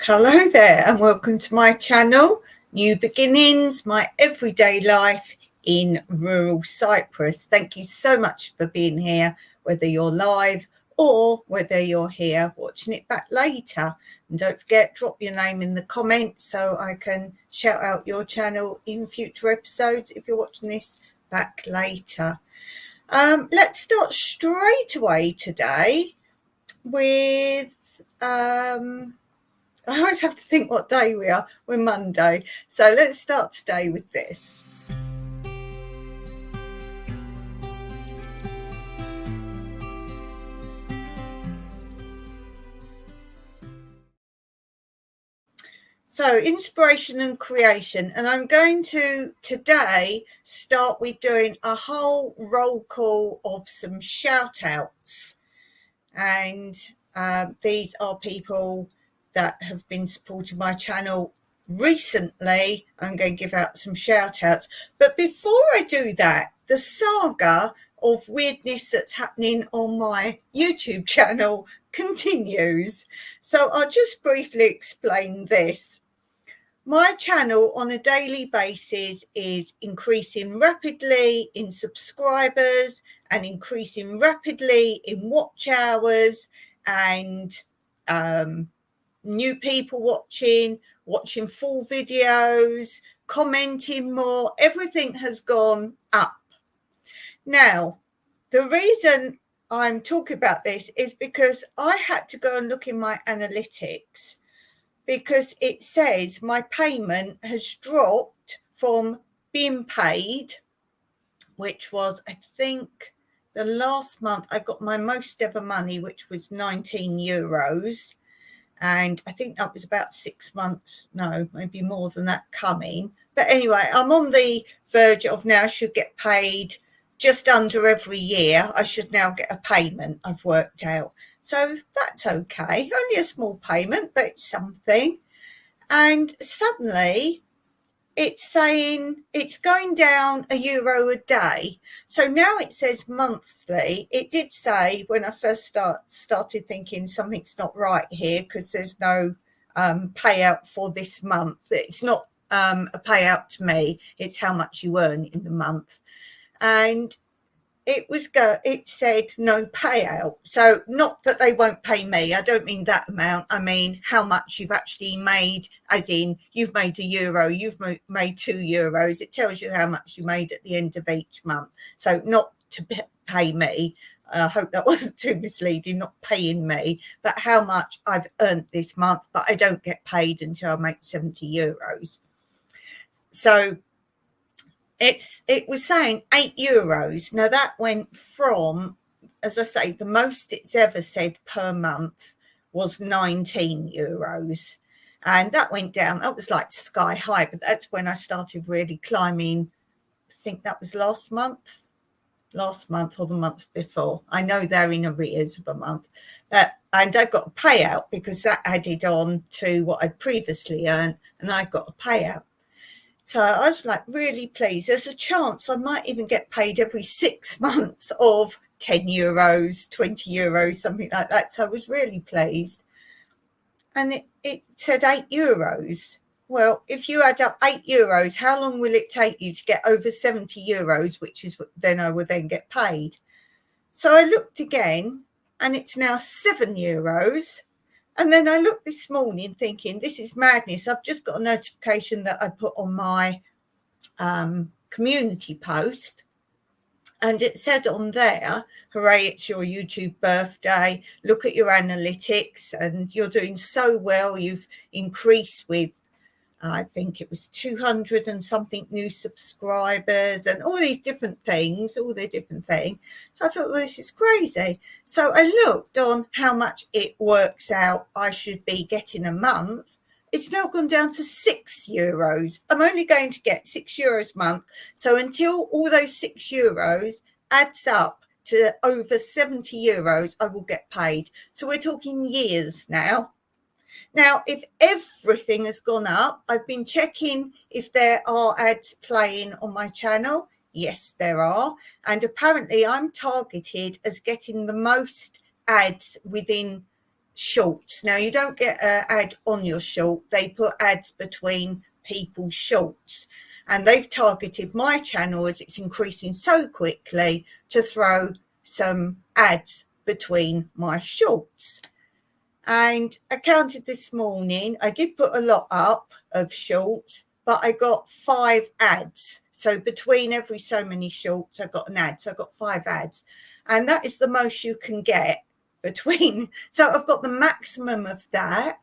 Hello there and welcome to my channel, New Beginnings, my everyday life in rural Cyprus. Thank you so much for being here, whether you're live or whether you're here watching it back later. And don't forget, drop your name in the comments so I can shout out your channel in future episodes if you're watching this back later. Let's start straight away today with I always have to think what day we are. We're Monday. So let's start today with this. So inspiration and creation. And I'm going to today start with doing a whole roll call of some shout outs. And these are people that have been supporting my channel recently. I'm going to give out some shout outs. But before I do that, the saga of weirdness that's happening on my YouTube channel continues. So I'll just briefly explain this. My channel on a daily basis is increasing rapidly in subscribers and increasing rapidly in watch hours and new people watching full videos, commenting more. Everything has gone up. Now, the reason I'm talking about this is because I had to go and look in my analytics because it says my payment has dropped from being paid, which was, I think, the last month I got my most ever money, which was 19 euros. And I think that was about 6 months, no, maybe more than that coming. But anyway, I'm on the verge of now should get paid just under every year. I should now get a payment, I've worked out. So that's okay. Only a small payment, but it's something. And suddenly it's saying it's going down €1 a day. So now it says monthly. It did say when I first started thinking something's not right here because there's no payout for this month. It's not a payout to me. It's how much you earn in the month. And it said no payout. So not that they won't pay me. I don't mean that amount. I mean how much you've actually made, as in you've made €1, you've made €2. It tells you how much you made at the end of each month. So not to pay me. I hope that wasn't too misleading, not paying me, but how much I've earned this month, but I don't get paid until I make €70. So it was saying €8. Now that went from, as I say, the most it's ever said per month was 19 euros. And that went down. That was like sky high, but that's when I started really climbing. I think that was last month or the month before. I know they're in arrears of a month. And I got a payout because that added on to what I'd previously earned, and I got a payout. So I was like really pleased. There's a chance I might even get paid every 6 months of €10, €20, something like that. So I was really pleased. And it said €8. Well, if you add up €8, how long will it take you to get over €70, which is then I will then get paid? So I looked again and it's now €7. And then I looked this morning thinking, this is madness. I've just got a notification that I put on my community post. And it said on there, hooray, it's your YouTube birthday. Look at your analytics and you're doing so well. You've increased with, I think it was 200 and something new subscribers and all these different things, So I thought, well, this is crazy. So I looked on how much it works out I should be getting a month. It's now gone down to €6. I'm only going to get €6 a month. So until all those €6 adds up to over €70, I will get paid. So we're talking years now. Now, if everything has gone up, I've been checking if there are ads playing on my channel. Yes, there are. And apparently I'm targeted as getting the most ads within shorts. Now, you don't get an ad on your short. They put ads between people's shorts. And they've targeted my channel, as it's increasing so quickly, to throw some ads between my shorts. And I counted this morning. I did put a lot up of shorts, but I got 5 ads. So between every so many shorts, I got an ad. So I got 5 ads. And that is the most you can get between. So I've got the maximum of that.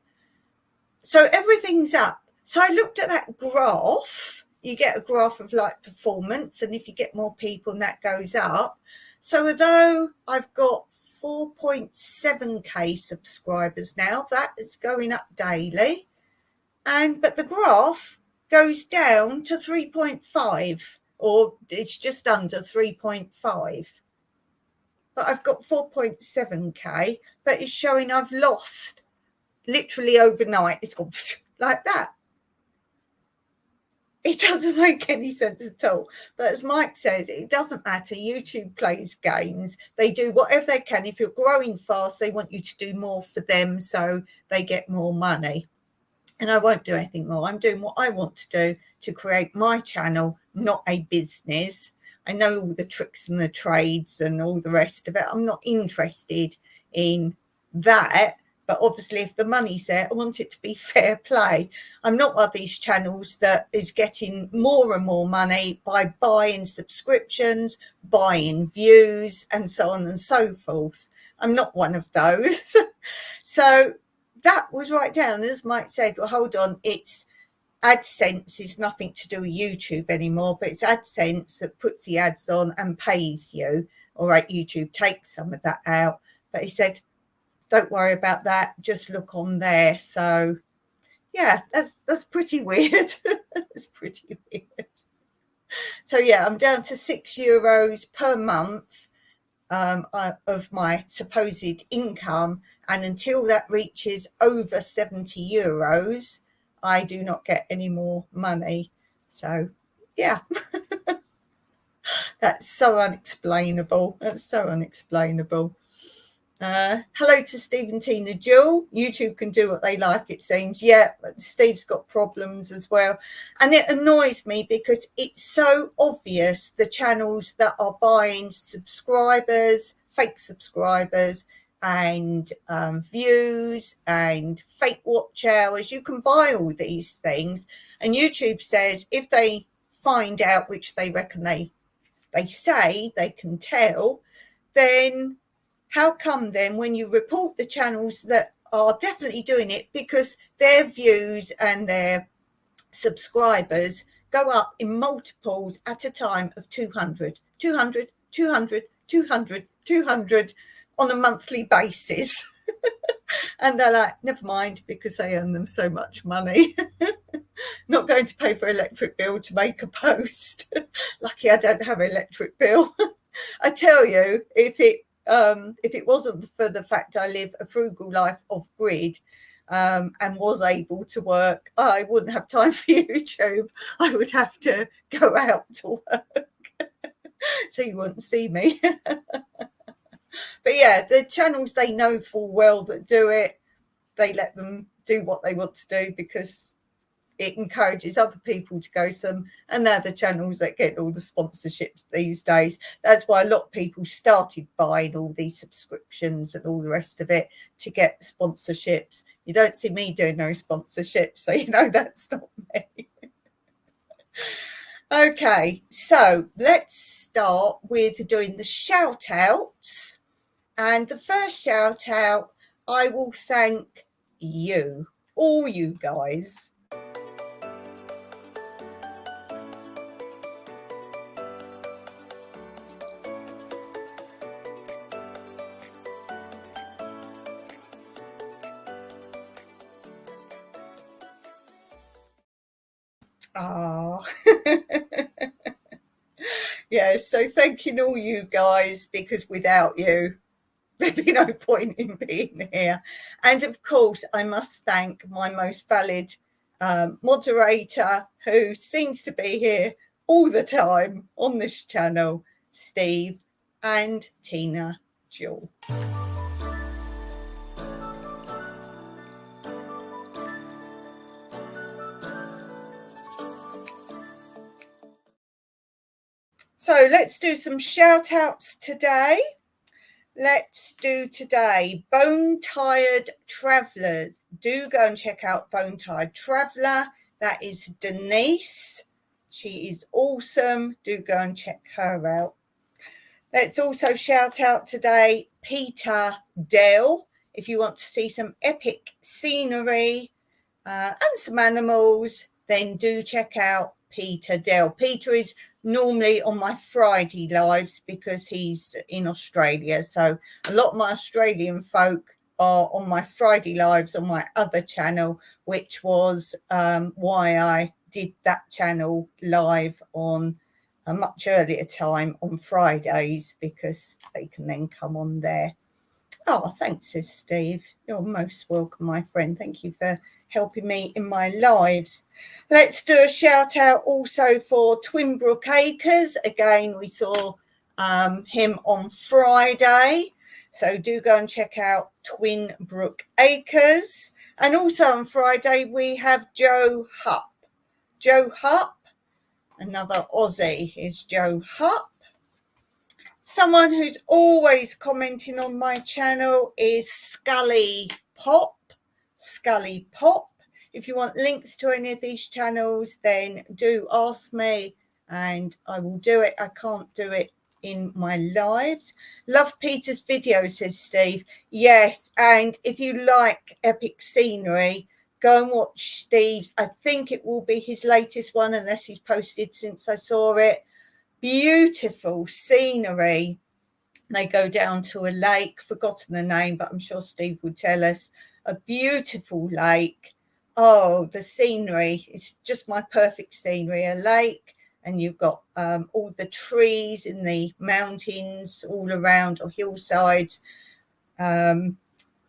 So everything's up. So I looked at that graph. You get a graph of like performance, and if you get more people, and that goes up. So although I've got 4.7k subscribers now, that is going up daily, but the graph goes down to 3.5, or it's just under 3.5. But I've got 4.7k, but it's showing I've lost literally overnight. It's gone like that. It doesn't make any sense at all. But as Mike says, it doesn't matter. YouTube plays games. They do whatever they can. If you're growing fast, they want you to do more for them so they get more money. And I won't do anything more. I'm doing what I want to do to create my channel, not a business. I know all the tricks and the trades and all the rest of it. I'm not interested in that. But obviously, if the money's there, I want it to be fair play. I'm not one of these channels that is getting more and more money by buying subscriptions, buying views, and so on and so forth. I'm not one of those. So that was right down. As Mike said, well, hold on, it's AdSense is nothing to do with YouTube anymore, but it's AdSense that puts the ads on and pays you. All right, YouTube takes some of that out. But he said, don't worry about that, just look on there. So yeah, that's pretty weird. It's pretty weird. So yeah, I'm down to €6 per month of my supposed income, and until that reaches over €70, I do not get any more money. So yeah. That's so unexplainable. That's so unexplainable. Hello to Steve and Tina Jewel. YouTube can do what they like, it seems. Yeah, Steve's got problems as well. And it annoys me because it's so obvious the channels that are buying subscribers, fake subscribers, and views and fake watch hours. You can buy all these things. And YouTube says if they find out, which they reckon they say they can tell, then how come then when you report the channels that are definitely doing it, because their views and their subscribers go up in multiples at a time of 200 on a monthly basis? And they're like, never mind, because they earn them so much money. Not going to pay for electric bill to make a post. Lucky I don't have an electric bill. I tell you, if it wasn't for the fact I live a frugal life off grid and was able to work, I wouldn't have time for YouTube. I would have to go out to work. So you wouldn't see me. But yeah, the channels they know full well that do it, they let them do what they want to do because it encourages other people to go to them, and they're the channels that get all the sponsorships these days. That's why a lot of people started buying all these subscriptions and all the rest of it to get sponsorships. You don't see me doing no sponsorships, so you know that's not me. Okay, so let's start with doing the shout outs. And the first shout out, I will thank you, all you guys. Oh, yeah, so thanking all you guys, because without you, there'd be no point in being here. And of course, I must thank my most valid moderator, who seems to be here all the time on this channel, Steve and Tina Jewel. So let's do some shout outs today. Let's do today Bone Tired Travellers. Do go and check out Bone Tired Traveller. That is Denise. She is awesome. Do go and check her out. Let's also shout out today Peter Dell. If you want to see some epic scenery and some animals, then do check out Peter Dell. Peter is normally on my Friday lives because he's in Australia. So a lot of my Australian folk are on my Friday lives on my other channel, which was why I did that channel live on a much earlier time on Fridays, because they can then come on there. Oh, thanks, says Steve. You're most welcome, my friend. Thank you for helping me in my lives. Let's do a shout out also for Twinbrook Acres. Again, we saw him on Friday. So do go and check out Twinbrook Acres. And also on Friday, we have Joe Hupp. Joe Hupp, another Aussie, is Joe Hupp. Someone who's always commenting on my channel is Scully Pop. Scully Pop. If you want links to any of these channels, then do ask me and I will do it. I can't do it in my lives. Love Peter's video, says Steve. Yes, and if you like epic scenery, go and watch Steve's. I think it will be his latest one, unless he's posted since I saw it. Beautiful scenery. They go down to a lake, forgotten the name, but I'm sure Steve would tell us. A beautiful lake. Oh, the scenery is just my perfect scenery. A lake, and you've got all the trees in the mountains all around, or hillsides.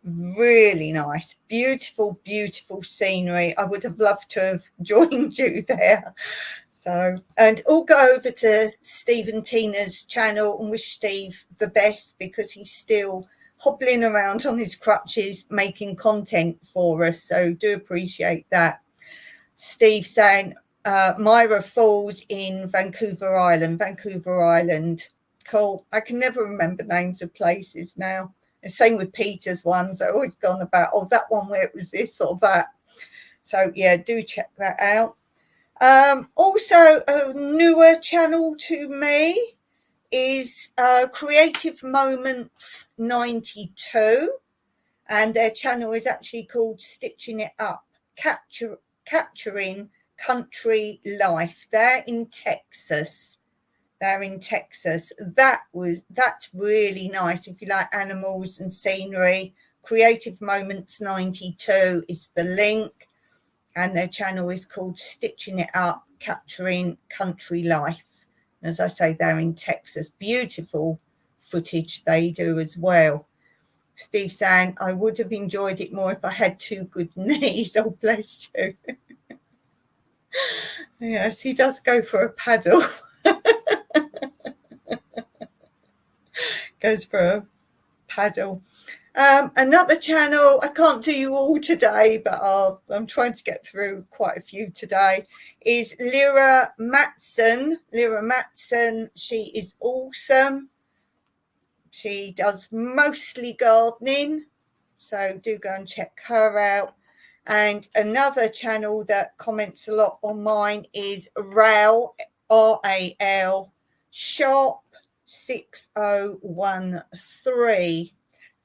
Really nice, beautiful, beautiful scenery. I would have loved to have joined you there. So, and all go over to Steve and Tina's channel and wish Steve the best, because he's still hobbling around on his crutches making content for us. So do appreciate that. Steve saying Myra Falls in Vancouver Island. Cool. I can never remember names of places now. The same with Peter's ones. I always gone about, oh, that one where it was this or that. So yeah, do check that out. Also, a newer channel to me is Creative Moments 92, and their channel is actually called Stitching It Up, capturing country life. They're in Texas. That's really nice. If you like animals and scenery, Creative Moments 92 is the link. And their channel is called Stitching It Up, Capturing Country Life. As I say, they're in Texas. Beautiful footage they do as well. Steve saying, I would have enjoyed it more if I had two good knees. Oh, bless you. Yes, he does go for a paddle. Goes for a paddle. Another channel, I can't do you all today, but I'm trying to get through quite a few today, is Lyra Matson. Lyra Matson, she is awesome. She does mostly gardening, so do go and check her out. And another channel that comments a lot on mine is Ral, R-A-L, Sharp 6013.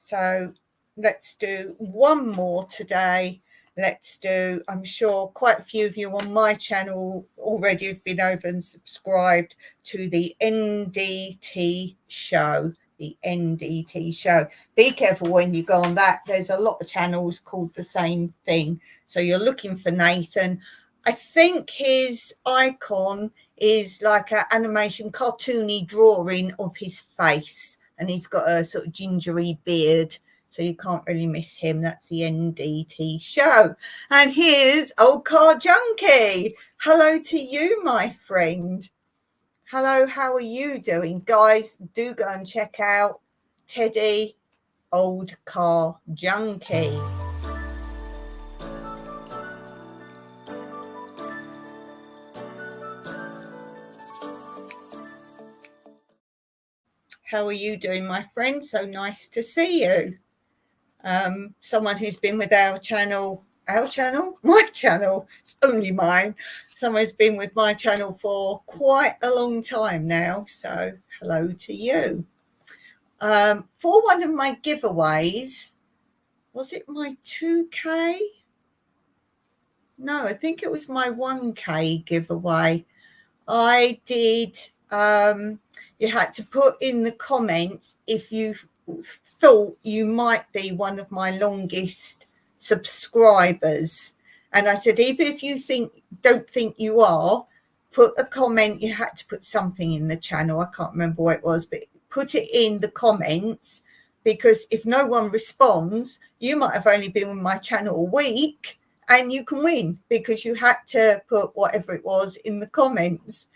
So let's do one more today. I'm sure quite a few of you on my channel already have been over and subscribed to the NDT show. The NDT show. Be careful when you go on that. There's a lot of channels called the same thing. So you're looking for Nathan. I think his icon is like an animation cartoony drawing of his face. And he's got a sort of gingery beard, so you can't really miss him. That's the NDT show. And here's Old Car Junkie. Hello to you, my friend. Hello, how are you doing? Guys, do go and check out Teddy, Old Car Junkie. How are you doing, my friend? So nice to see you. Someone who's been with my channel, it's only mine. Someone who's been with my channel for quite a long time now. So hello to you. For one of my giveaways, was it my 2K? No, I think it was my 1K giveaway. I did, you had to put in the comments if you thought you might be one of my longest subscribers. And I said, even if you don't think you are, put a comment. You had to put something in the channel. I can't remember what it was, but put it in the comments, because if no one responds, you might have only been on my channel a week and you can win, because you had to put whatever it was in the comments.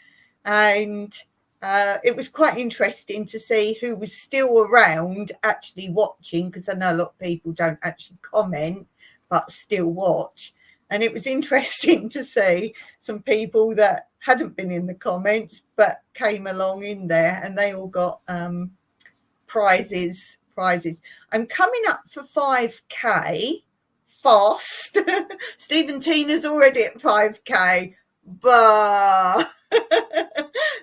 And it was quite interesting to see who was still around actually watching, because I know a lot of people don't actually comment but still watch. And it was interesting to see some people that hadn't been in the comments but came along in there, and they all got prizes. I'm coming up for 5K fast. Steve and Tina's already at 5K, but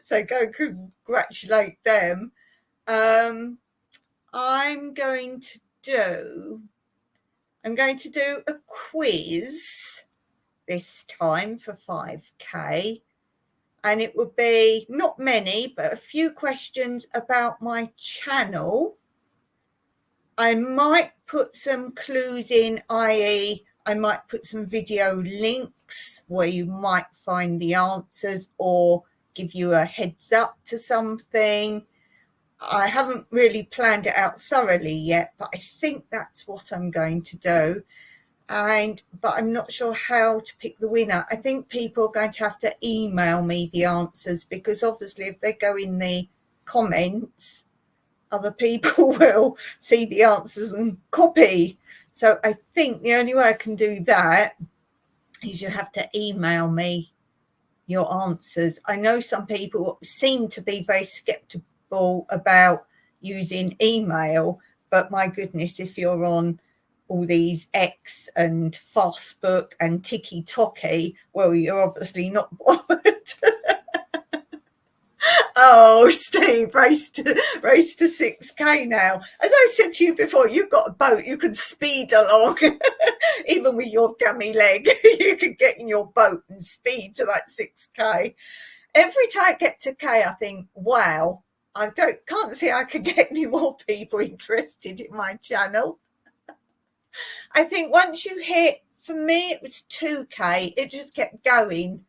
so go congratulate them. I'm going to do a quiz this time for 5K, and it would be not many, but a few questions about my channel. I might put some clues in, i.e. I might put some video links where you might find the answers, or give you a heads up to something. I haven't really planned it out thoroughly yet, but I think that's what I'm going to do. But I'm not sure how to pick the winner. I think people are going to have to email me the answers, because obviously if they go in the comments, other people will see the answers and copy. So I think the only way I can do that is you have to email me your answers. I know some people seem to be very skeptical about using email, but my goodness, if you're on all these X and Facebook and TikTok, well, you're obviously not bothered. Oh, Steve, race to 6K now. As I said to you before, you've got a boat, you can speed along. Even with your gummy leg, you can get in your boat and speed to that 6K. Every time I get to K, I think, wow, I can't see I could get any more people interested in my channel. I think once you hit, for me, it was 2K, it just kept going.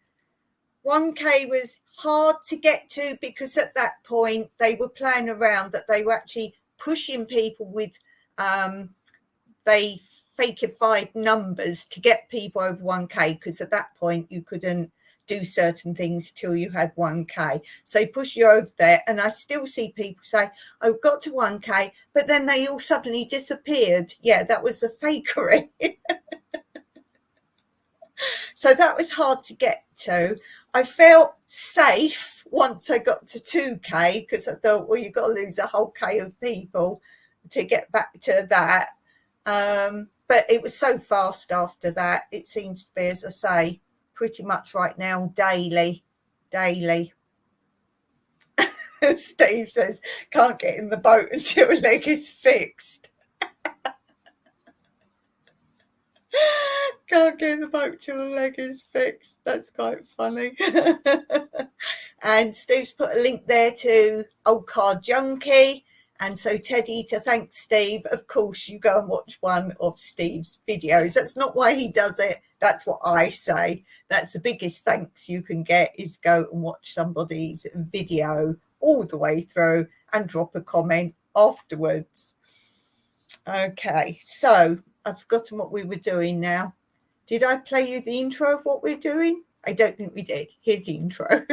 1K was hard to get to, because at that point they were playing around, that they were actually pushing people with they fakeified numbers to get people over 1K, because at that point you couldn't do certain things till you had 1K. So they push you over there, and I still see people say, "Oh, got to 1K," but then they all suddenly disappeared. Yeah, that was a fakery. So that was hard to get to. I felt safe once I got to 2K, because I thought, well, you've got to lose a whole K of people to get back to that. But it was so fast after that. It seems to be, as I say, pretty much right now, daily. Steve says, can't get in the boat until a leg is fixed. Can't get in the boat till a leg is fixed. That's quite funny. And Steve's put a link there to Old Car Junkie. And so, Teddy, to thank Steve, of course, you go and watch one of Steve's videos. That's not why he does it. That's what I say. That's the biggest thanks you can get, is go and watch somebody's video all the way through and drop a comment afterwards. Okay, so I've forgotten what we were doing now. Did I play you the intro of what we're doing? I don't think we did. Here's the intro.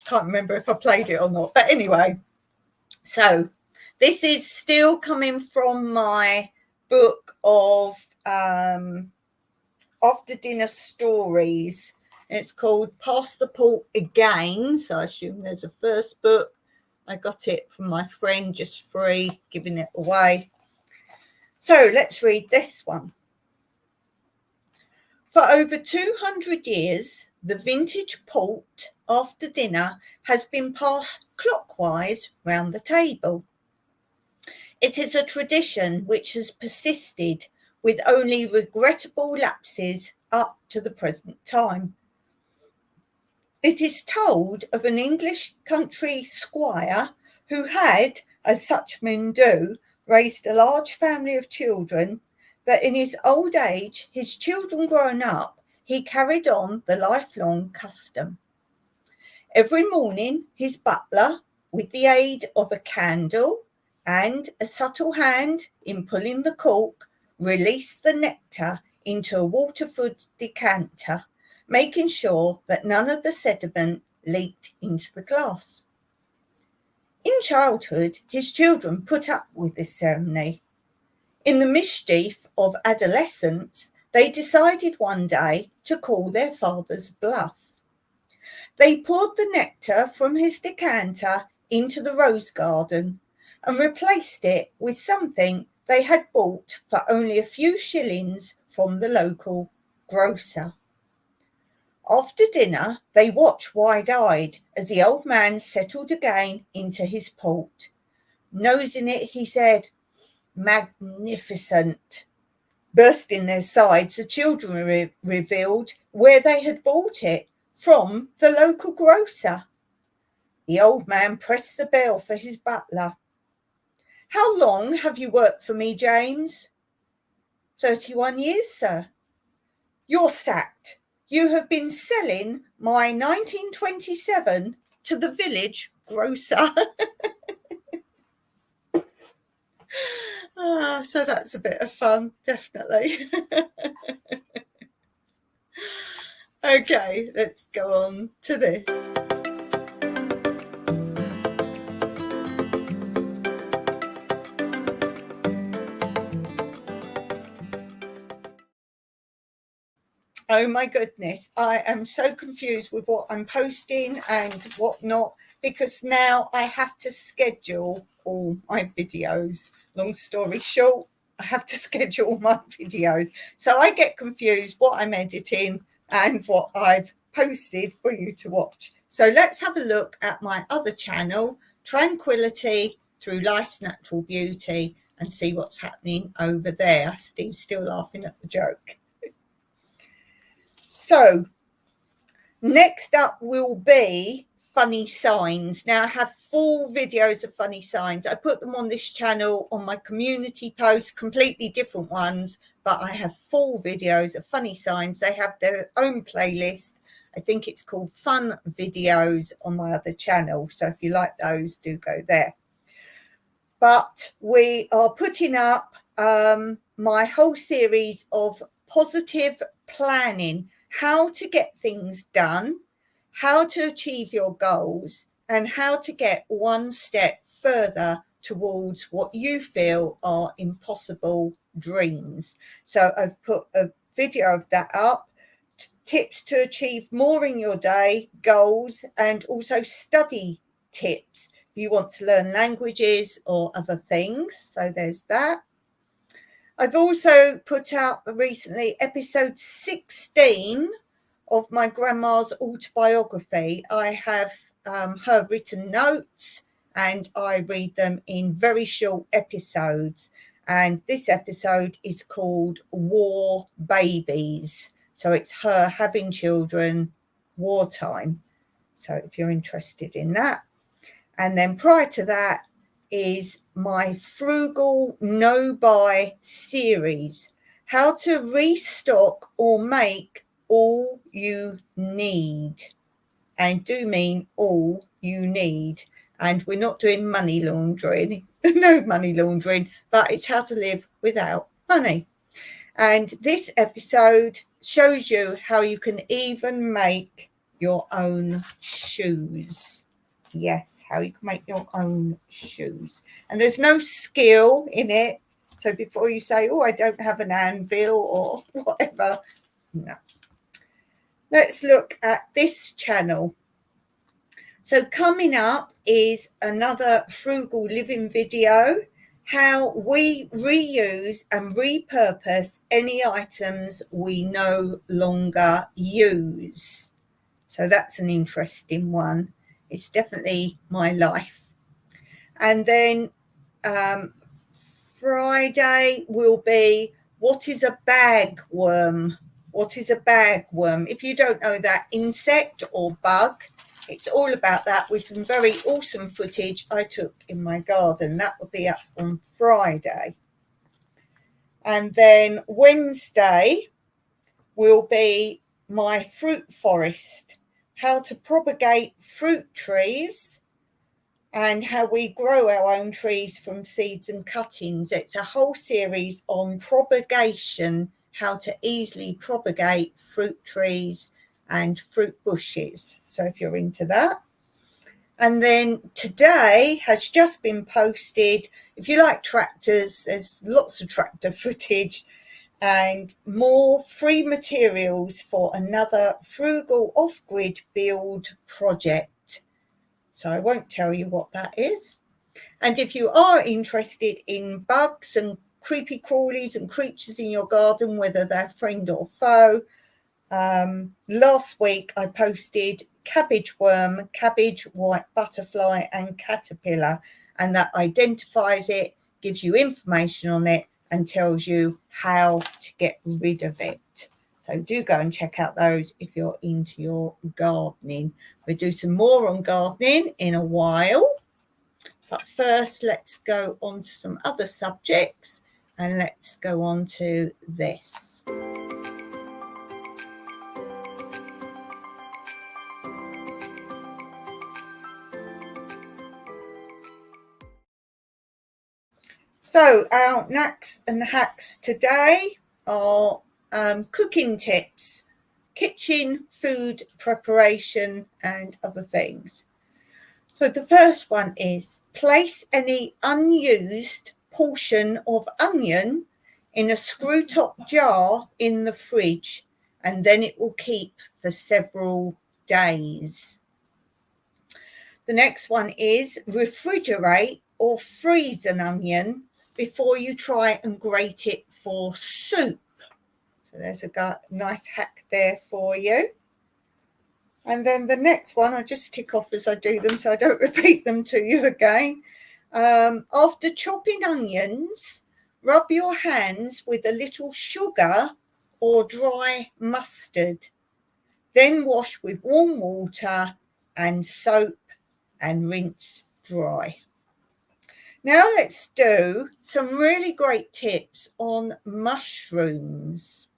Can't remember if I played it or not. But anyway, so this is still coming from my book of after dinner stories. It's called Pass the Port Again. So I assume there's a first book. I got it from my friend, just free, giving it away. So let's read this one. For over 200 years, the vintage port after dinner has been passed clockwise round the table. It is a tradition which has persisted with only regrettable lapses up to the present time. It is told of an English country squire who had, as such men do, raised a large family of children, that in his old age, his children grown up, he carried on the lifelong custom. Every morning his butler, with the aid of a candle and a subtle hand in pulling the cork, released the nectar into a Waterford decanter, making sure that none of the sediment leaked into the glass. In childhood, his children put up with this ceremony. In the mischief of adolescence, they decided one day to call their father's bluff. They poured the nectar from his decanter into the rose garden and replaced it with something they had bought for only a few shillings from the local grocer. After dinner, they watched wide-eyed as the old man settled again into his port. Nosing it, he said, "Magnificent." Bursting their sides, the children revealed where they had bought it, from the local grocer. The old man pressed the bell for his butler. "How long have you worked for me, James?" 31 years, sir." "You're sacked. You have been selling my 1927 to the village grocer." So that's a bit of fun, definitely. Okay, let's go on to this. Oh my goodness, I am so confused with what I'm posting and what not, because now I have to schedule all my videos. Long story short, I have to schedule all my videos. So I get confused what I'm editing and what I've posted for you to watch. So let's have a look at my other channel, Tranquility Through Life's Natural Beauty, and see what's happening over there. Steve's still laughing at the joke. So next up will be funny signs. Now I have full videos of funny signs. I put them on this channel on my community posts, completely different ones, but I have full videos of funny signs. They have their own playlist. I think it's called Fun Videos on my other channel. So if you like those, do go there. But we are putting up my whole series of positive planning, how to get things done, how to achieve your goals, and how to get one step further towards what you feel are impossible dreams. So I've put a video of that up, tips to achieve more in your day, goals, and also study tips if you want to learn languages or other things. So there's that. I've also put out recently episode 16 of my grandma's autobiography. I have her written notes and I read them in very short episodes. And this episode is called War Babies. So it's her having children wartime. So if you're interested in that. And then prior to that is my Frugal No-Buy series, how to restock or make all you need. And do mean all you need. And we're not doing money laundering, no money laundering, but it's how to live without money. And this episode shows you how you can even make your own shoes. Yes, how you can make your own shoes. And there's no skill in it So before you say, oh, I don't have an anvil or whatever, no. Let's look at this channel. So coming up is another frugal living video, how we reuse and repurpose any items we no longer use. So that's an interesting one. It's definitely my life. And then Friday will be, what is a bagworm? What is a bagworm? If you don't know that insect or bug, it's all about that with some very awesome footage I took in my garden. That will be up on Friday. And then Wednesday will be my fruit forest, how to propagate fruit trees and how we grow our own trees from seeds and cuttings. It's a whole series on propagation, how to easily propagate fruit trees and fruit bushes. So if you're into that. And then today has just been posted. If you like tractors, there's lots of tractor footage and more free materials for another frugal off-grid build project. So I won't tell you what that is. And if you are interested in bugs and creepy crawlies and creatures in your garden, whether they're friend or foe, last week I posted cabbage worm, cabbage, white butterfly and caterpillar, and that identifies it, gives you information on it and tells you how to get rid of it. So do go and check out those if you're into your gardening. We'll do some more on gardening in a while. But first, let's go on to some other subjects and let's go on to this. So our knacks and hacks today are cooking tips, kitchen food preparation and other things. So the first one is place any unused portion of onion in a screw top jar in the fridge and then it will keep for several days. The next one is refrigerate or freeze an onion before you try and grate it for soup. So there's a nice hack there for you. And then the next one, I just tick off as I do them so I don't repeat them to you again. After chopping onions, rub your hands with a little sugar or dry mustard. Then wash with warm water and soap and rinse dry. Now let's do some really great tips on mushrooms.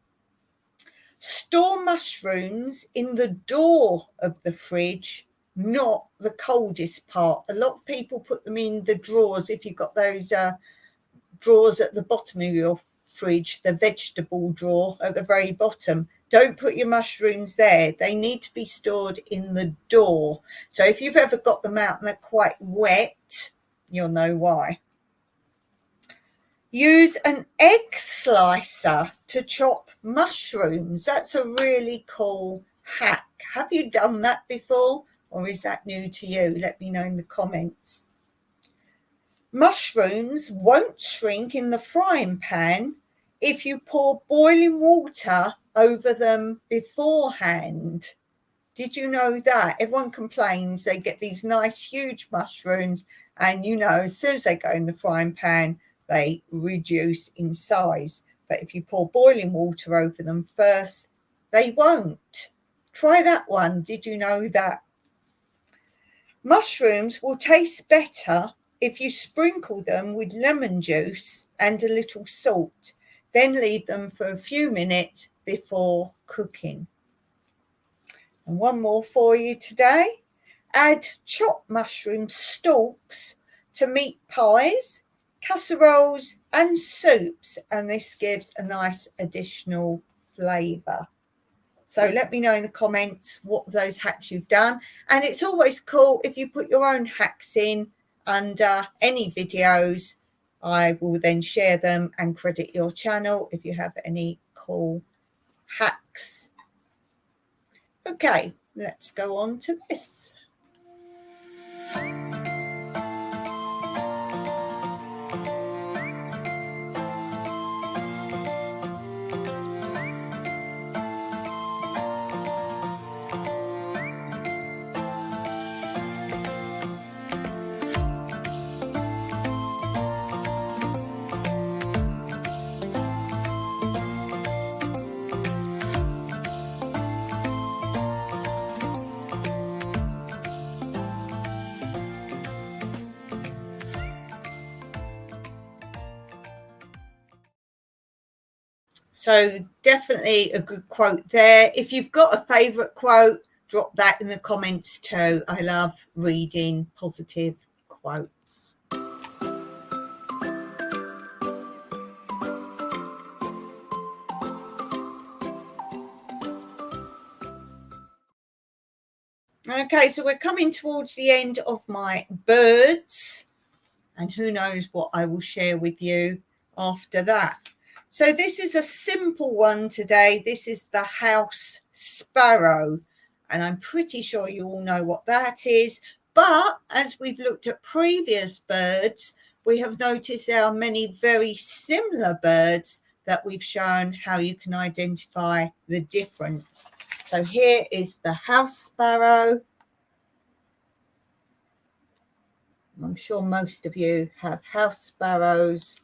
Store mushrooms in the door of the fridge, not the coldest part. A lot of people put them in the drawers. If you've got those drawers at the bottom of your fridge, the vegetable drawer at the very bottom, don't put your mushrooms there. They need to be stored in the door. So if you've ever got them out and they're quite wet, you'll know why. Use an egg slicer to chop mushrooms. That's a really cool hack. Have you done that before or is that new to you? Let me know in the comments. Mushrooms won't shrink in the frying pan if you pour boiling water over them beforehand. Did you know that? Everyone complains they get these nice huge mushrooms and as soon as they go in the frying pan, they reduce in size. But if you pour boiling water over them first, they won't. Try that one. Did you know that? Mushrooms will taste better if you sprinkle them with lemon juice and a little salt. Then leave them for a few minutes before cooking. And one more for you today. Add chopped mushroom stalks to meat pies, casseroles and soups, and this gives a nice additional flavour. So let me know in the comments what those hacks you've done. And it's always cool if you put your own hacks in under any videos. I will then share them and credit your channel if you have any cool hacks. Okay, let's go on to this. So definitely a good quote there. If you've got a favourite quote, drop that in the comments too. I love reading positive quotes. Okay, so we're coming towards the end of my birds, and who knows what I will share with you after that. So this is a simple one today. This is the house sparrow, and I'm pretty sure you all know what that is. But as we've looked at previous birds, we have noticed there are many very similar birds that we've shown how you can identify the difference. So here is the house sparrow. I'm sure most of you have house sparrows.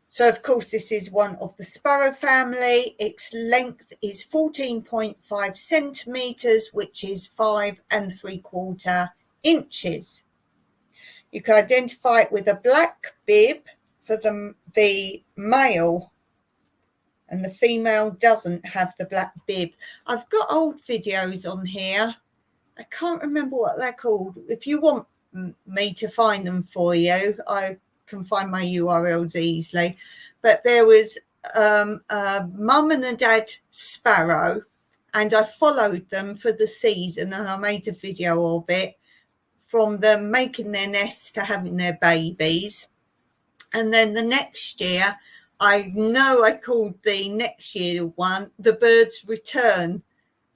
So, of course, this is one of the sparrow family. Its length is 14.5 centimetres, which is 5 3/4 inches. You can identify it with a black bib for the male, and the female doesn't have the black bib. I've got old videos on here. I can't remember what they're called. If you want me to find them for you, I can find my URLs easily. But there was a mum and a dad sparrow, and I followed them for the season, and I made a video of it, from them making their nest to having their babies. And then the next year, I know I called the next year one The Birds Return,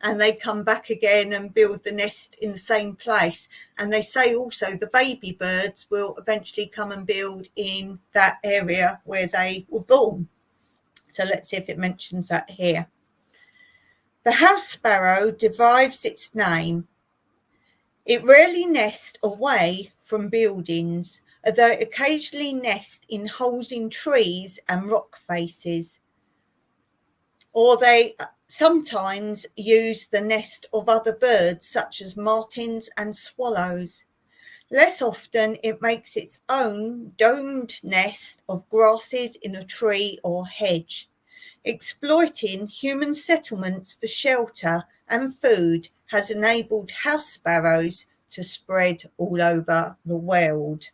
and they come back again and build the nest in the same place. And they say also the baby birds will eventually come and build in that area where they were born. So let's see if it mentions that here. The house sparrow derives its name. It rarely nests away from buildings, although it occasionally nests in holes in trees and rock faces. Or they sometimes use the nest of other birds, such as martins and swallows. Less often, it makes its own domed nest of grasses in a tree or hedge. Exploiting human settlements for shelter and food has enabled house sparrows to spread all over the world.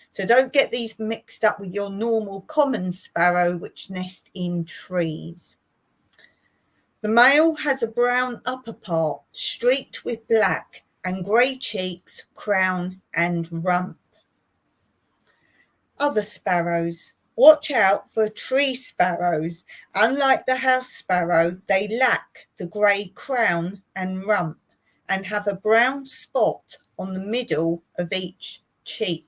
So don't get these mixed up with your normal common sparrow, which nest in trees. The male has a brown upper part streaked with black and grey cheeks, crown and rump. Other sparrows. Watch out for tree sparrows. Unlike the house sparrow, they lack the grey crown and rump and have a brown spot on the middle of each cheek.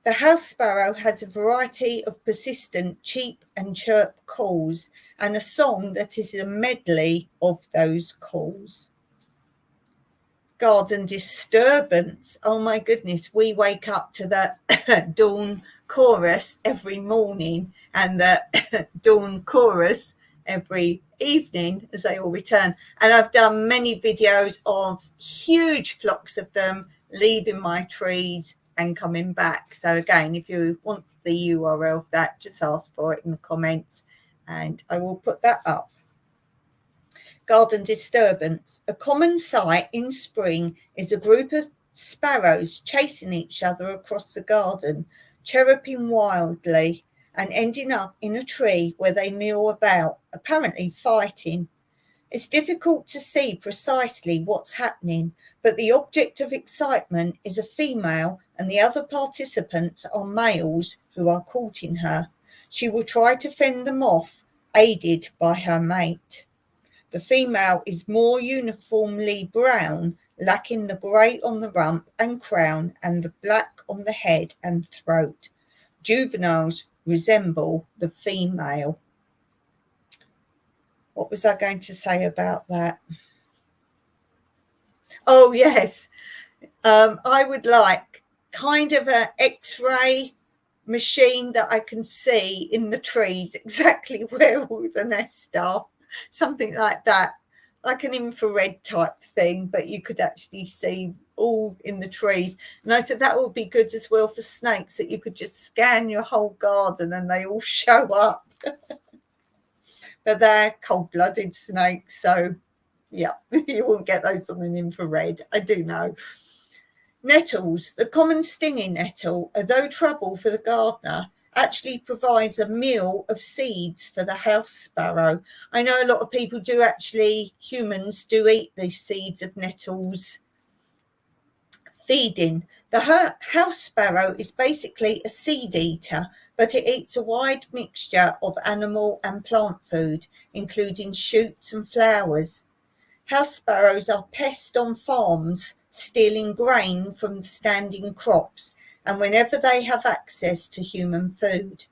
The house sparrow has a variety of persistent cheep and chirp calls and a song that is a medley of those calls. Garden disturbance. Oh my goodness, we wake up to the dawn chorus every morning and the dawn chorus every evening as they all return. And I've done many videos of huge flocks of them leaving my trees and coming back. So again, if you want the URL of that, just ask for it in the comments and I will put that up. Garden disturbance. A common sight in spring is a group of sparrows chasing each other across the garden, chirruping wildly and ending up in a tree where they mew about, apparently fighting. It's difficult to see precisely what's happening, but the object of excitement is a female and the other participants are males who are courting her. She will try to fend them off, aided by her mate. The female is more uniformly brown, lacking the grey on the rump and crown and the black on the head and throat. Juveniles resemble the female. What was I going to say about that? Oh, yes. I would like kind of an X-ray machine that I can see in the trees exactly where all the nests are. Something like that, like an infrared type thing, but you could actually see all in the trees. And I said that would be good as well for snakes, that you could just scan your whole garden and they all show up. But they're cold-blooded snakes, so yeah, you won't get those on an infrared. I do know. Nettles. The common stinging nettle, although trouble for the gardener, actually provides a meal of seeds for the house sparrow. I know a lot of people do actually, humans do eat the seeds of nettles. Feeding. The house sparrow is basically a seed eater, but it eats a wide mixture of animal and plant food, including shoots and flowers. House sparrows are pests on farms, stealing grain from the standing crops, and whenever they have access to human food.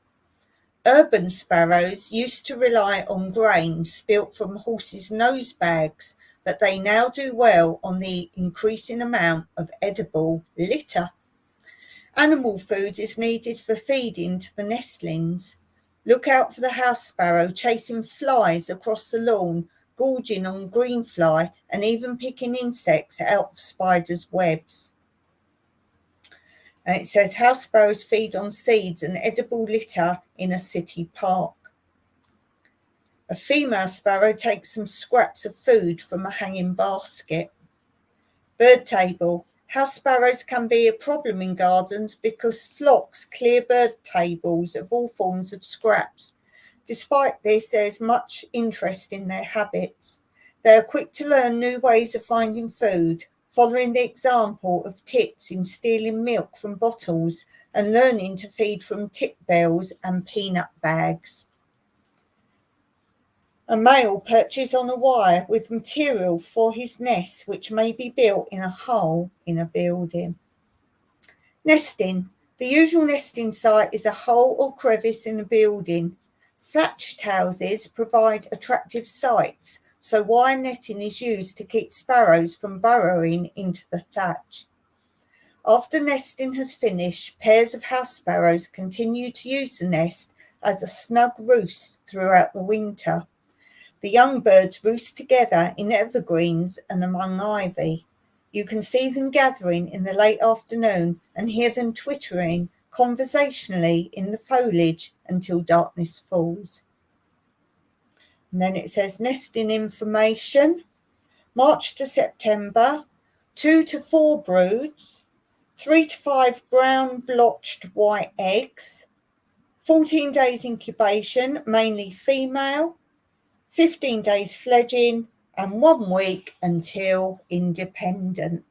Urban sparrows used to rely on grain spilt from horses' nose bags, but they now do well on the increasing amount of edible litter. Animal food is needed for feeding to the nestlings. Look out for the house sparrow chasing flies across the lawn, gorging on greenfly, and even picking insects out of spiders' webs. And it says house sparrows feed on seeds and edible litter in a city park. A female sparrow takes some scraps of food from a hanging basket. Bird table. House sparrows can be a problem in gardens because flocks clear bird tables of all forms of scraps. Despite this, there's much interest in their habits. They are quick to learn new ways of finding food, following the example of tits in stealing milk from bottles and learning to feed from tip bells and peanut bags. A male perches on a wire with material for his nest, which may be built in a hole in a building. Nesting. The usual nesting site is a hole or crevice in a building. Thatched houses provide attractive sites, so wire netting is used to keep sparrows from burrowing into the thatch. After nesting has finished, pairs of house sparrows continue to use the nest as a snug roost throughout the winter. The young birds roost together in evergreens and among ivy. You can see them gathering in the late afternoon and hear them twittering conversationally in the foliage until darkness falls. And then it says nesting information. March to September, 2 to 4 broods, 3 to 5 brown blotched white eggs, 14 days incubation, mainly female, 15 days fledging, and 1 week until independent.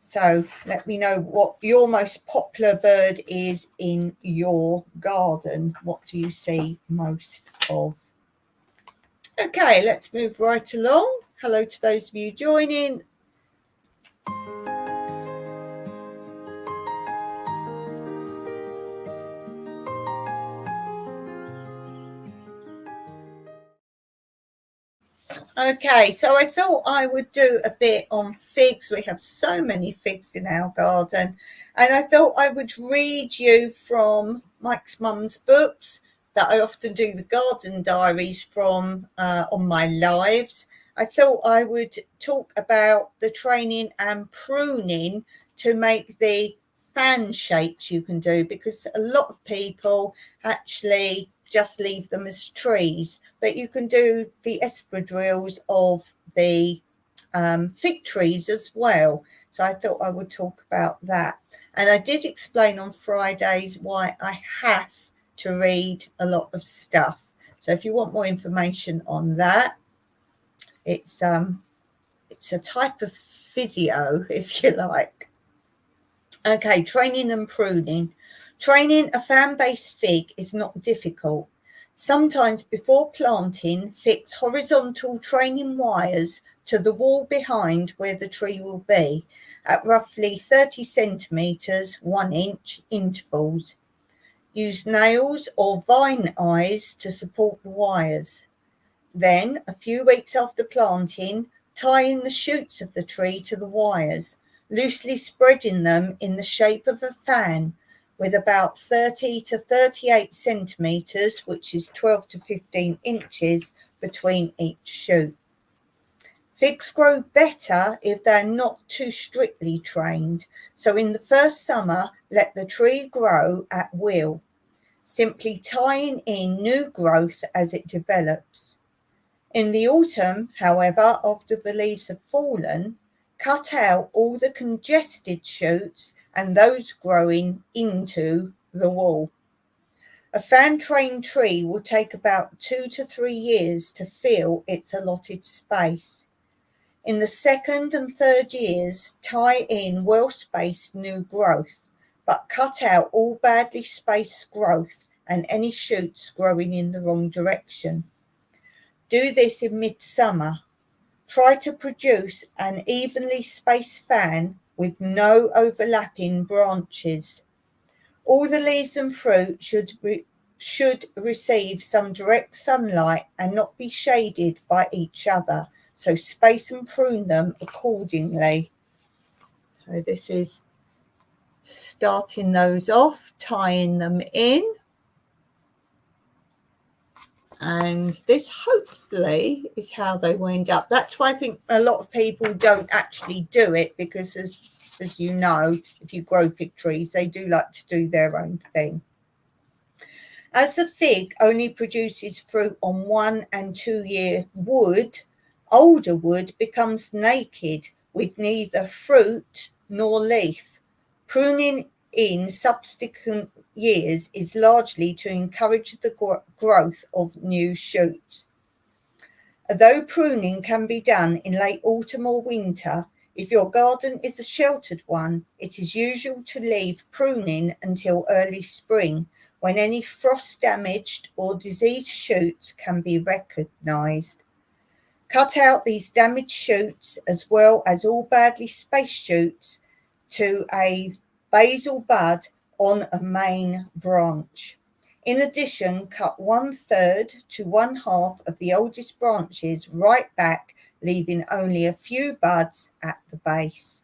So let me know what your most popular bird is in your garden. What do you see most of? Okay, let's move right along. Hello to those of you joining. Okay, so I thought I would do a bit on figs. We have so many figs in our garden. And I thought I would read you from Mike's mum's books that I often do the garden diaries from on my lives. I thought I would talk about the training and pruning to make the fan shapes you can do, because a lot of people actually just leave them as trees, but you can do the espadrilles of the fig trees as well. So I thought I would talk about that. And I did explain on Fridays why I have to read a lot of stuff. So if you want more information on that, It's a type of physio, if you like. Okay, training and pruning. Training a fan-based fig is not difficult. Sometimes before planting, fix horizontal training wires to the wall behind where the tree will be at roughly 30 centimetres, 1 inch intervals. Use nails or vine eyes to support the wires. Then, a few weeks after planting, tie in the shoots of the tree to the wires, loosely spreading them in the shape of a fan with about 30 to 38 centimetres, which is 12 to 15 inches, between each shoot. Figs grow better if they're not too strictly trained, so in the first summer, let the tree grow at will, simply tying in new growth as it develops. In the autumn, however, after the leaves have fallen, cut out all the congested shoots and those growing into the wall. A fan-trained tree will take about 2 to 3 years to fill its allotted space. In the second and third years, tie in well-spaced new growth, but cut out all badly spaced growth and any shoots growing in the wrong direction. Do this in midsummer. Try to produce an evenly spaced fan with no overlapping branches. All the leaves and fruit should receive some direct sunlight and not be shaded by each other, so space and prune them accordingly. So this is starting those off, tying them in. And this hopefully is how they wind up. That's why I think a lot of people don't actually do it, because as you know, if you grow fig trees, they do like to do their own thing. As the fig only produces fruit on 1 and 2 year wood, older wood becomes naked with neither fruit nor leaf. Pruning in subsequent years is largely to encourage the growth of new shoots. Although pruning can be done in late autumn or winter, if your garden is a sheltered one, it is usual to leave pruning until early spring, when any frost-damaged or diseased shoots can be recognised. Cut out these damaged shoots as well as all badly spaced shoots to a basal bud on a main branch. In addition, cut 1/3 to 1/2 of the oldest branches right back, leaving only a few buds at the base.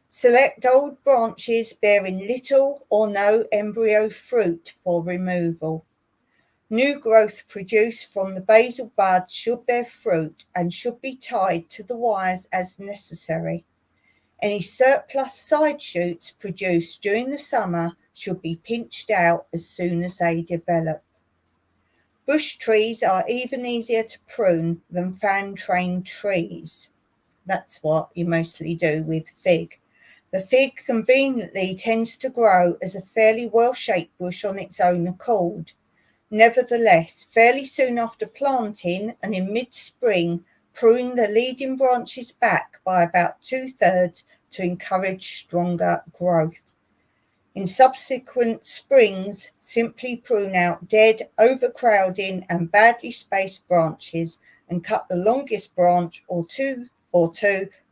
Select old branches bearing little or no embryo fruit for removal. New growth produced from the basal buds should bear fruit and should be tied to the wires as necessary. Any surplus side shoots produced during the summer should be pinched out as soon as they develop. Bush trees are even easier to prune than fan-trained trees. That's what you mostly do with fig. The fig conveniently tends to grow as a fairly well-shaped bush on its own accord. Nevertheless, fairly soon after planting and in mid-spring, prune the leading branches back by about 2/3 to encourage stronger growth. In subsequent springs, simply prune out dead, overcrowding and badly spaced branches and cut the longest branch or two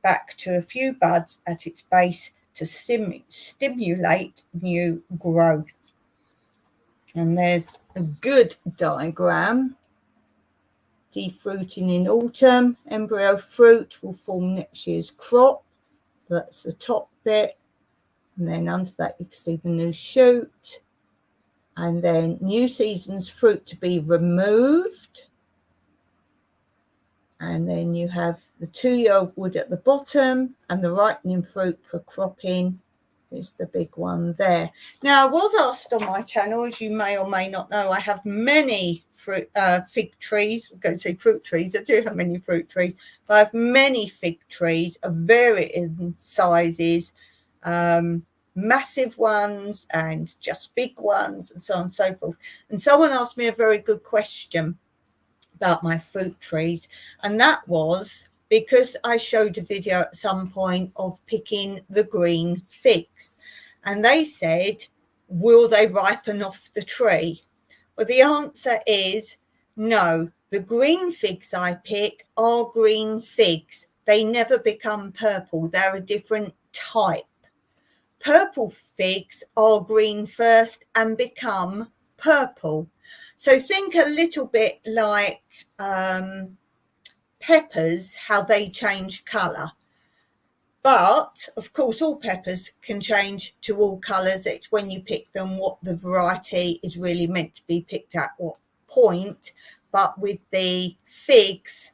back to a few buds at its base to stimulate new growth. And there's a good diagram. Defruiting in autumn, embryo fruit will form next year's crop. So that's the top bit. And then under that you can see the new shoot. And then new season's fruit to be removed. And then you have the 2-year-old wood at the bottom and the ripening fruit for cropping is the big one there. Now, I was asked on my channel, as you may or may not know, I have many fig trees. I'm going to say fruit trees. I do have many fruit trees, but I have many fig trees of varying sizes, massive ones and just big ones and so on and so forth. And someone asked me a very good question. about my fruit trees, and that was because I showed a video at some point of picking the green figs, and they said, will they ripen off the tree? Well, the answer is no. The green figs I pick are green figs. They never become purple. They're a different type. Purple figs are green first and become purple. So think a little bit like peppers, how they change colour. But of course, all peppers can change to all colours. It's when you pick them what the variety is really meant to be picked at what point. But with the figs,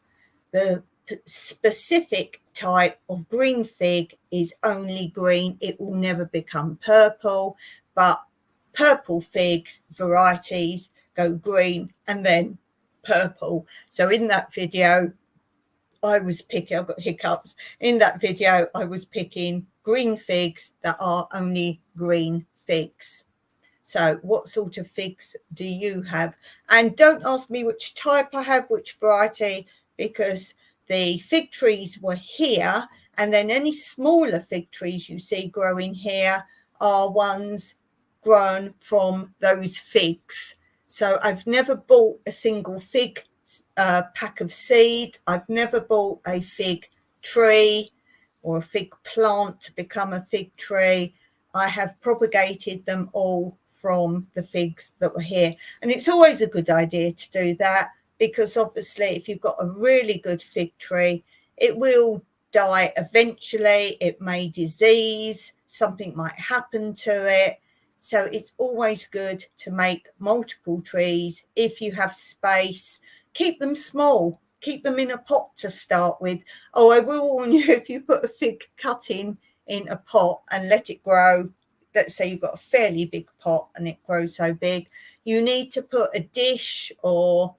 the specific type of green fig is only green. It will never become purple. But purple figs varieties go green and then purple. So in that video, I've got hiccups. In that video, I was picking green figs that are only green figs. So what sort of figs do you have? And don't ask me which type I have, which variety, because the fig trees were here, and then any smaller fig trees you see growing here are ones grown from those figs. So I've never bought a single fig pack of seed. I've never bought a fig tree or a fig plant to become a fig tree. I have propagated them all from the figs that were here. And it's always a good idea to do that, because obviously if you've got a really good fig tree, it will die eventually. It may disease, something might happen to it. So it's always good to make multiple trees if you have space. Keep them small, keep them in a pot to start with. Oh, I will warn you, if you put a fig cutting in a pot and let it grow, let's say you've got a fairly big pot and it grows so big, you need to put a dish or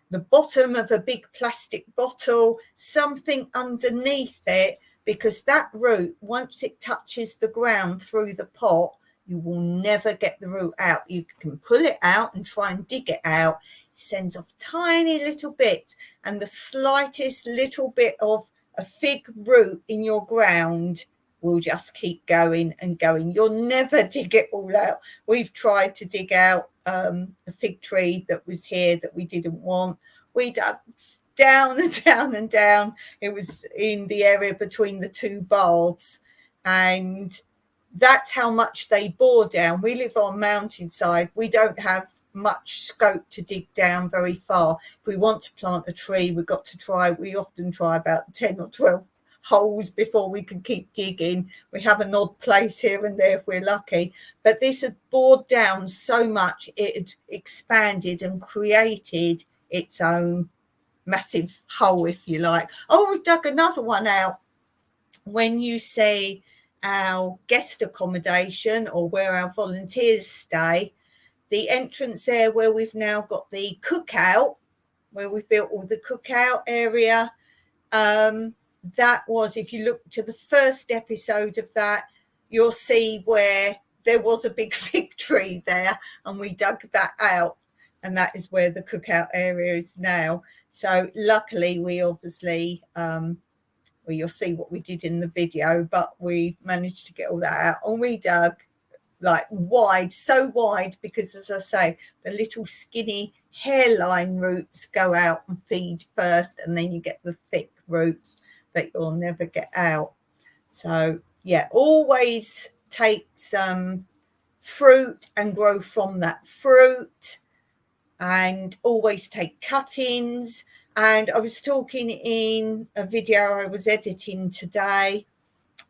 the bottom of a big plastic bottle, something underneath it, because that root, once it touches the ground through the pot, you will never get the root out. You can pull it out and try and dig it out. It sends off tiny little bits, and the slightest little bit of a fig root in your ground will just keep going and going. You'll never dig it all out. We've tried to dig out a fig tree that was here that we didn't want. We dug down and down and down. It was in the area between the two baths, and that's how much they bore down. We live on mountainside. We don't have much scope to dig down very far. If we want to plant a tree, we often try about 10 or 12 holes before we can keep digging. We have an odd place here and there if we're lucky. But this had bored down so much, it had expanded and created its own massive hole, if you like. Oh, we've dug another one out. When you see our guest accommodation or where our volunteers stay, the entrance there where we've now got the cookout, where we've built all the cookout area, that was, if you look to the first episode of that, you'll see where there was a big fig tree there, and we dug that out, and that is where the cookout area is now. So luckily we obviously well, you'll see what we did in the video, but we managed to get all that out, and we dug like wide, so wide, because as I say, the little skinny hairline roots go out and feed first, and then you get the thick roots that you'll never get out. So yeah, always take some fruit and grow from that fruit, and always take cuttings. And I was talking in a video I was editing today,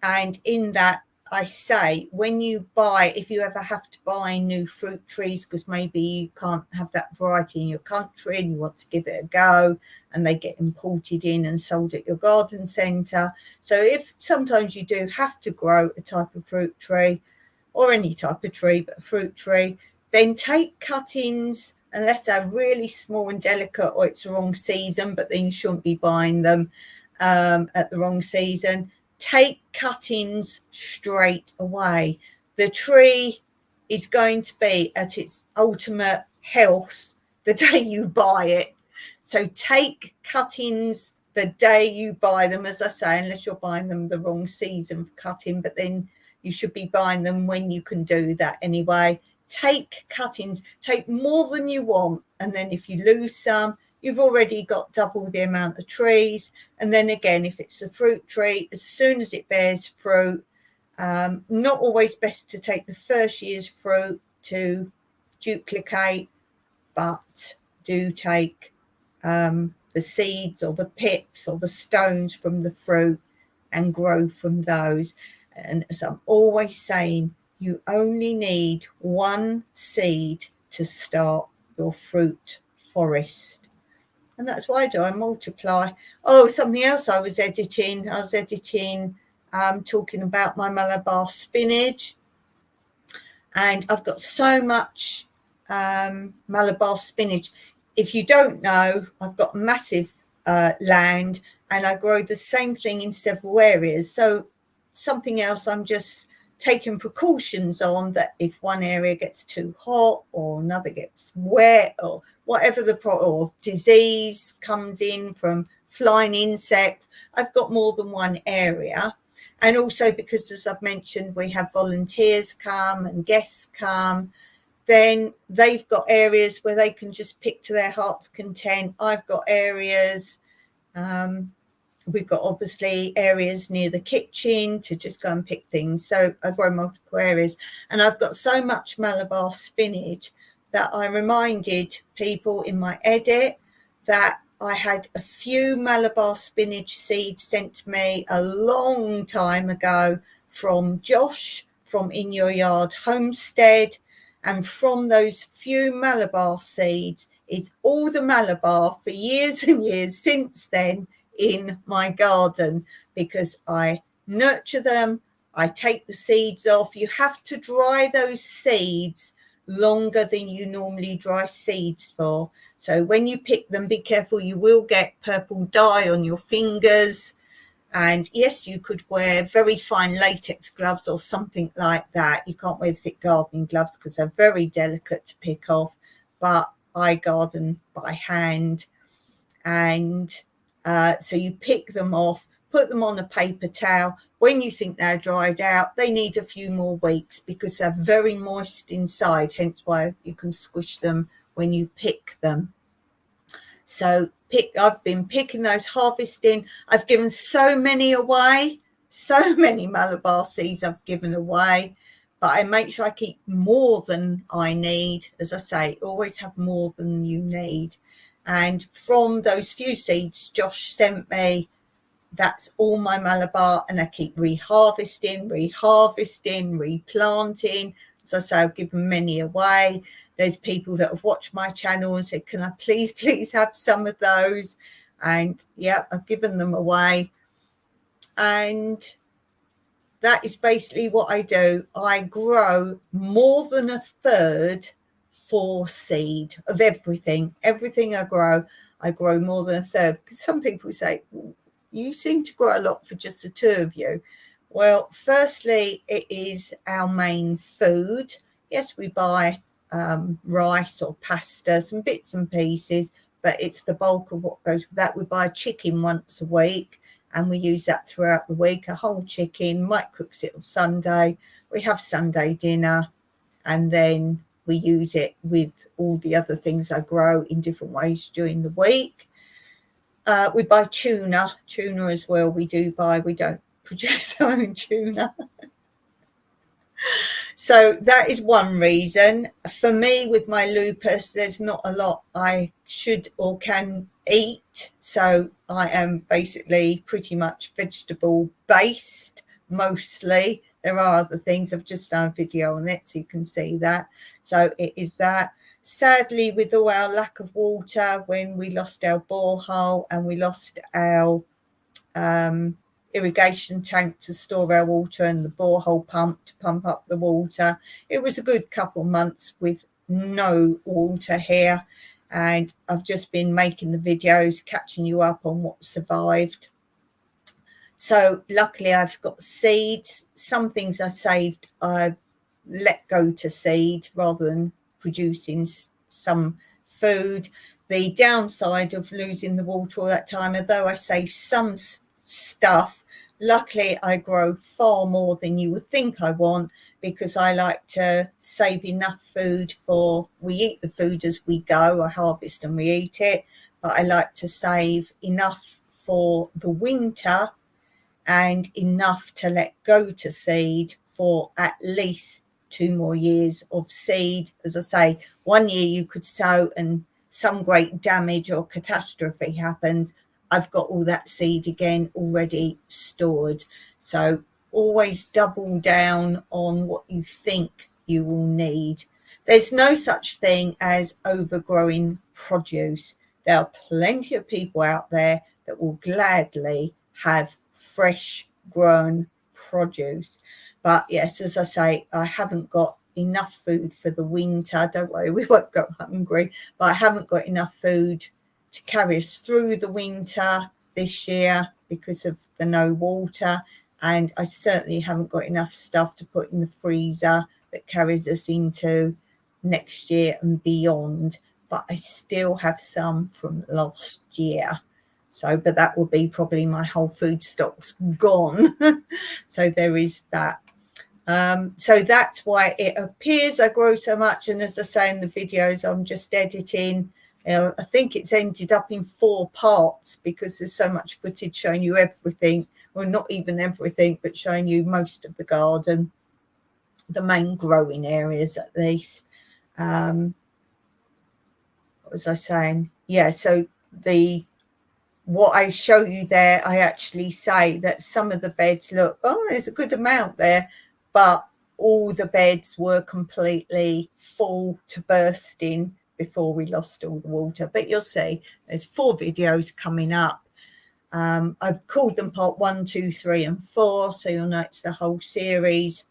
and in that I say, when you buy, if you ever have to buy new fruit trees, because maybe you can't have that variety in your country and you want to give it a go, and they get imported in and sold at your garden centre. So if sometimes you do have to grow a type of fruit tree, or any type of tree, but a fruit tree, then take cuttings, unless they're really small and delicate or it's the wrong season, but then you shouldn't be buying them at the wrong season. Take cuttings straight away. The tree is going to be at its ultimate health the day you buy it. So take cuttings the day you buy them, as I say, unless you're buying them the wrong season for cutting, but then you should be buying them when you can do that anyway. Take cuttings, take more than you want, and then if you lose some, you've already got double the amount of trees. And then again, if it's a fruit tree, as soon as it bears fruit, not always best to take the first year's fruit to duplicate, but do take the seeds or the pips or the stones from the fruit and grow from those. And as I'm always saying, you only need one seed to start your fruit forest. And that's why I do. I multiply. Oh, something else I was editing, talking about my Malabar spinach. And I've got so much Malabar spinach. If you don't know, I've got massive land, and I grow the same thing in several areas. So something else I'm just taking precautions on, that if one area gets too hot or another gets wet or whatever or disease comes in from flying insects, I've got more than one area. And also because, as I've mentioned, we have volunteers come and guests come, then they've got areas where they can just pick to their heart's content. I've got areas, we've got obviously areas near the kitchen to just go and pick things. So I grow multiple areas, and I've got so much Malabar spinach that I reminded people in my edit that I had a few Malabar spinach seeds sent to me a long time ago from Josh from In Your Yard Homestead. And from those few Malabar seeds is all the Malabar for years and years since then in my garden, because I nurture them. I take the seeds off. You have to dry those seeds longer than you normally dry seeds for. So when you pick them, be careful, you will get purple dye on your fingers. And yes, you could wear very fine latex gloves or something like that. You can't wear thick gardening gloves because they're very delicate to pick off. But I garden by hand. And so you pick them off, put them on a paper towel. When you think they're dried out, they need a few more weeks because they're very moist inside, hence why you can squish them when you pick them. So I've been picking those, harvesting. I've given so many away, so many Malabar seeds I've given away, but I make sure I keep more than I need. As I say, always have more than you need. And from those few seeds Josh sent me, that's all my Malabar, and I keep reharvesting, replanting. As I say, I've given many away. There's people that have watched my channel and said, can I please have some of those? And yeah, I've given them away. And that is basically what I do. I grow more than a third for seed of everything. Everything I grow more than a third. Because some people say, you seem to grow a lot for just the two of you. Well, firstly, it is our main food. Yes, we buy rice or pasta, some bits and pieces, but it's the bulk of what goes with that. We buy chicken once a week, and we use that throughout the week. A whole chicken, Mike cooks it on Sunday. We have Sunday dinner, and then we use it with all the other things I grow in different ways during the week. We buy tuna as well. We don't produce our own tuna. So that is one reason. For me, with my lupus, there's not a lot I should or can eat. So I am basically pretty much vegetable based, mostly. There are other things. I've just done a video on it, so you can see that. So it is that. Sadly, with all our lack of water, when we lost our borehole and we lost our irrigation tank to store our water and the borehole pump to pump up the water, it was a good couple of months with no water here. And I've just been making the videos, catching you up on what survived. So luckily I've got seeds. Some things I saved, I let go to seed rather than producing some food. the downside of losing the water all that time, although I save some stuff, luckily I grow far more than you would think I want, because I like to save enough food for, we eat the food as we go, I harvest and we eat it, but I like to save enough for the winter and enough to let go to seed for at least 2 more years of seed. As I say, 1 year you could sow and some great damage or catastrophe happens, I've got all that seed again already stored. So always double down on what you think you will need. There's no such thing as overgrowing produce. There are plenty of people out there that will gladly have fresh grown produce. But yes, as I say, I haven't got enough food for the winter. Don't worry, we won't go hungry, but I haven't got enough food to carry us through the winter this year because of the no water, and I certainly haven't got enough stuff to put in the freezer that carries us into next year and beyond. But I still have some from last year. So, but that will be probably my whole food stock's gone. So there is that. So that's why it appears I grow so much. And as I say in the videos I'm just editing, I think it's ended up in 4 parts because there's so much footage showing you everything, well, not even everything, but showing you most of the garden, the main growing areas at least. What was I saying? Yeah, so what I show you there, I actually say that some of the beds look, oh, there's a good amount there, but all the beds were completely full to bursting before we lost all the water. But you'll see, there's 4 videos coming up. I've called them part 1, 2, 3 and 4, so you'll know it's the whole series.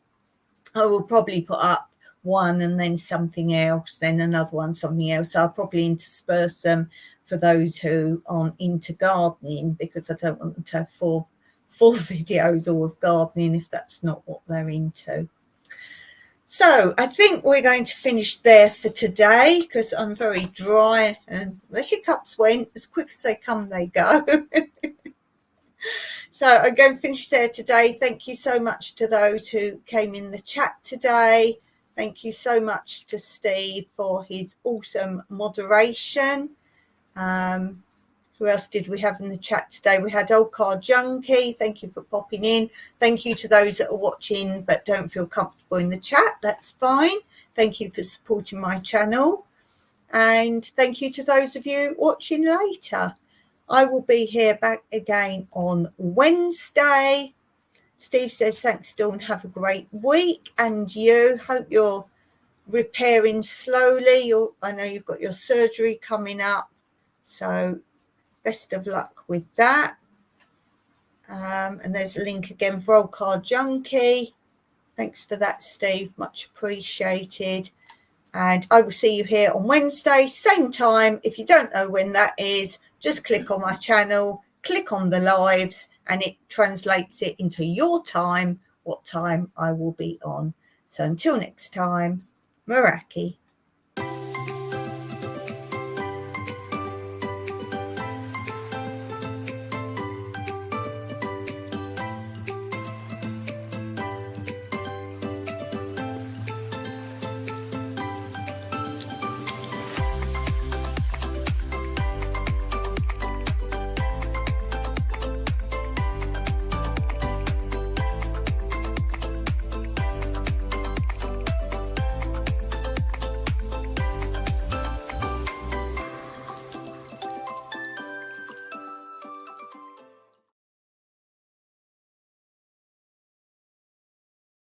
I will probably put up one and then something else, then another one, something else. I'll probably intersperse them for those who aren't into gardening, because I don't want them to have four videos all of gardening if that's not what they're into. So I think we're going to finish there for today because I'm very dry and the hiccups went as quick as they come, they go. So I'm going to finish there today. Thank you so much to those who came in the chat today. Thank you so much to Steve for his awesome moderation. Who else did we have in the chat today? We had Old Car Junkie. Thank you for popping in. Thank you to those that are watching but don't feel comfortable in the chat. That's fine. Thank you for supporting my channel. And thank you to those of you watching later. I will be here back again on Wednesday. Steve says, thanks, Dawn. Have a great week. And you, hope you're repairing slowly. I know you've got your surgery coming up. So best of luck with that. And there's a link again for Old Car Junkie. Thanks for that, Steve. Much appreciated. And I will see you here on Wednesday, same time. If you don't know when that is, just click on my channel, click on the lives, and it translates it into your time, what time I will be on. So until next time, Meraki.